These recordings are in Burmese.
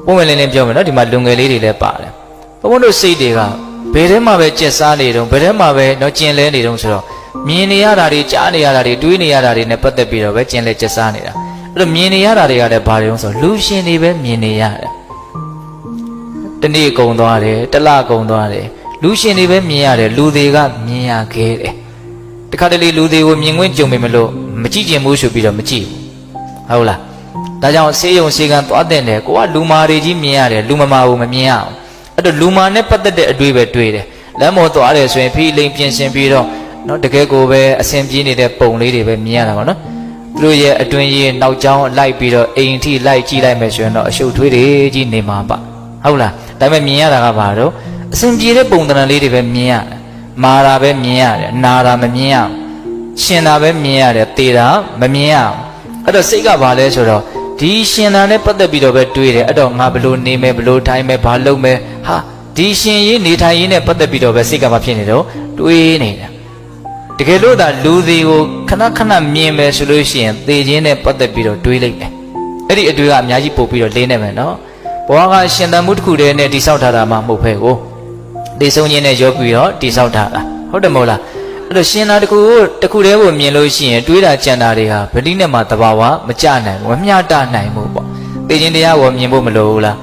ပုံမှန်လေးပြောမယ်နော်ဒီမှာလူငယ်လေးတွေလည်းပါတယ်ဘုံဘုံတို့စိတ်တွေကဘယ်ထဲမှာပဲကျက်စားနေတုံးဘယ်ထဲမှာပဲတော့ကျင်လဲနေတုံးဆိုတော့မြင်နေရတာတွေကြားနေရတာတွေတွေးနေရတာတွေနဲ့ပတ်သက်ပြီးတော့ပဲကျင်လဲကျက်စားနေတာအဲ့တော့မြင်နေရတာတွေကလည်းဘာတွေလဲဆိုတော့လူရှင်တွေပဲမြင်နေရတယ်တနေ့ကုံသွားတယ်တလကုံသွားတယ်လူရှင်တွေပဲမြင်ရတယ်လူတွေကမြင်ရခဲ့တယ်တခါတလေလူတွေကိုမြင်ခွင့်ကြုံပေမလို့မကြည့်ကျင်ဘူးဆိုပြီးတော့မကြည့်ဘူးဟုတ်လားဒါကြောင့်ဆေးရုံဆေးကန်းသွားတဲ့တယ်ကိုကလူမာတွေကြီးမြင်ရတယ်လူမမာဘူးမမြင်ရအောင်အဲ့တော့လူမာနဲ့ပတ်သက်တဲ့အတွေ့ပဲတွေ့တယ်လမ်းပေါ်သွားတယ်ဆိုရင်ဖိလိန်ပြင်ဆင်ပြီးတော့နော်တကယ်ကိုပဲအဆင်ပြေနေတဲ့ပုံလေးတွေပဲမြင်ရတာပေါ့နော်သူတို့ရဲ့အတွင်းရေးနောက်ကျောင်းလိုက်ပြီးတော့အိမ်ထိလိုက်ကြည့်လိုက်မယ်ဆိုရင်တော့အရှုပ်ထွေးတွေကြီးနေမှာပါဟုတ်လားဒါပေမဲ့မြင်ရတာကဘာတော့အဆင်ပြေတဲ့ပုံသဏ္ဍာန်လေးတွေပဲမြင်ရတယ်မာတာပဲမြင်ရတယ်နာတာမမြင်ရအောင်ရှင်တာပဲမြင်ရတယ်တေတာမမြင်ရအောင်အဲ့တော့စိတ်ကဘာလဲဆိုတော့ဒီရှင်တာနဲ့ပတ်သက်ပြီးတော့ပဲတွေးတယ်အဲ့တော့ငါဘလို့နေမယ်ဘလို့ထိုင်မယ်ဘာလုပ်မယ်ဟာဒီရှင်ရေးနေထိုင်ရေးနဲ့ပတ်သက်ပြီးတော့ပဲစိတ်ကဘာဖြစ်နေတော့တွေးနေတာတကယ်လို့သာလူတွေကိုခဏခဏမြင်မယ်ဆိုလို့ရှိရင်သေခြင်းနဲ့ပတ်သက်ပြီးတော့တွေးလိုက်တယ်အဲ့ဒီအတွေးကအများကြီးပို့ပြီးတော့လေးနေမယ်နော်ဘဝကရှင်သန်မှုတစ်ခုတည်းနဲ့တိဆောက်ထားတာမှမဟုတ်ပဲကိုတေဆုံးခြင်းနဲ့ရောပြီးတော့တိဆောက်ထားတာဟုတ်တယ်မဟုတ်လားအဲ့တော့ရှင်သာတစ်ခုတည်းကိုမြင်လို့ရှိရင်တွေးတာကြံတာတွေဟာဗတိနဲ့မှတဘာဝမကြနိုင်ဘူးမမျှတနိုင်ဘူးပေါ့သေခြင်းတရားကိုမြင်ဖို့မလိုဘူးလား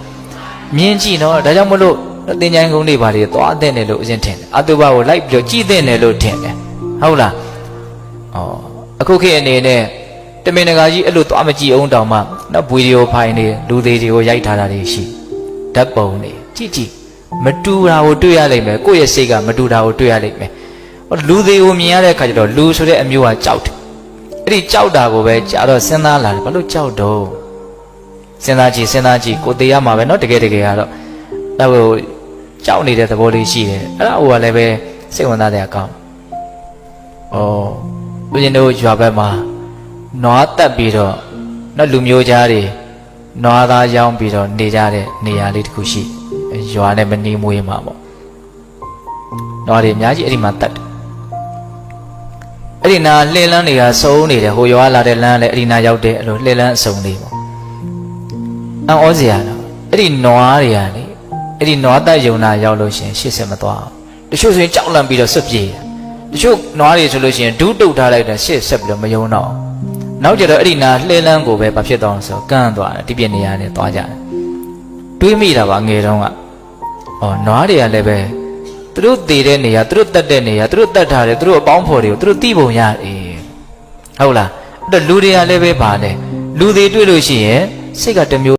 မြင်ကြည့်နော်ဒါကြောင့်မလို့သင်္ချိုင်းကုန်းတွေဘာတွေသွားတဲ့တယ်လို့အရင်ထင်တယ်အတုပကိုလိုက်ပြီးတော့ကြည့်တဲ့တယ်လို့ထင်တယ်ဟုတ်လားအခုခေတ်အနေနဲ့တမင်တကာကြီးအဲ့လိုသွားမကြည့်အောင်တောင်မှနော်ဗီဒီယိုဖိုင်တွေလူသေးတွေကိုရိုက်ထားတာတွေရှိဓာတ်ပုံတွေကြည့်မတူတာကိုတွေ့ရလိမ့်မယ်ကိုယ့်ရဲ့စိတ်ကမတူတာကိုတွေ့ရလိမ့်မယ်လူသေးကိုမြင်ရတဲ့အခါကျတော့လူဆိုတဲ့အမျိုးကကြောက်တယ်အဲ့ဒီကြောက်တာကိုပဲကြာတော့စဉ်းစားလာတယ်ဘာလို့ကြောက်တော့စဉ်းစားကြည့်ကိုသေးရမှာပဲနော်တကယ်ကတော့အဲ့ဟိုကြောက်နေတဲ့သဘောလေးရှိတယ်အဲ့ဒါဟိုကလည်းပဲစိတ်ဝင်စားတဲ့အကောင်းလူချင်းတို့ရွာဘက်မှာနွားတက်ပြီးတော့နော်လူမျိုးသားတွေနွားသားရောင်းပြီးတော့နေကြတဲ့နေရာလေးတစ်ခုရှိရွာနဲ့မနီးမွေးမှာပေါ့နွားတွေအများကြီးအဲ့ဒီမှာတက်တယ်အဲ့ဒီနာလှည့်လန်းတွေကစုံနေတယ်ဟိုရွာလာတဲ့လမ်းလည်းအဲ့ဒီနာရောက်တဲ့အဲ့လိုလှည့်လန်းအစုံလေးပေါ့အံ့ဩစရာတော့အဲ့ဒီနွားတွေကလေအဲ့ဒီနွားတက်ယုံနာရောက်လို့ရှိရင်80မသွားအောင်တချို့ဆိုရင်ကြောက်လန့်ပြီးတော့ဆွတ်ပြေးတချို့နွားတွေဆိုလို့ရှိရင်ဒူးတုတ်ထားလိုက်တယ်ရှေ့ဆက်ပြီးတော့မယုံတော့နောက်ကြတော့အဲ့ဒီနာလှည့်လန်းကိုပဲဘာဖြစ်သွားအောင်ဆိုကန်းသွားတယ်ဒီပြည့်နေရာနဲ့သွားကြတယ်တွေးမိတာပါငယ်တုန်းကနွားတွေကလည်းပဲသူတို့တည်တဲ့နေရာသူတို့တက်တဲ့နေရာသူတို့တက်ထားတယ်သူတို့အပေါင်းဖော်တွေကိုသူတို့သိပုံရတယ်ဟုတ်လားအဲ့တော့လူတွေကလည်းပဲပါလေလူတွေတွေ့လို့ရှိရင်စိတ်ကတစ်မျိုး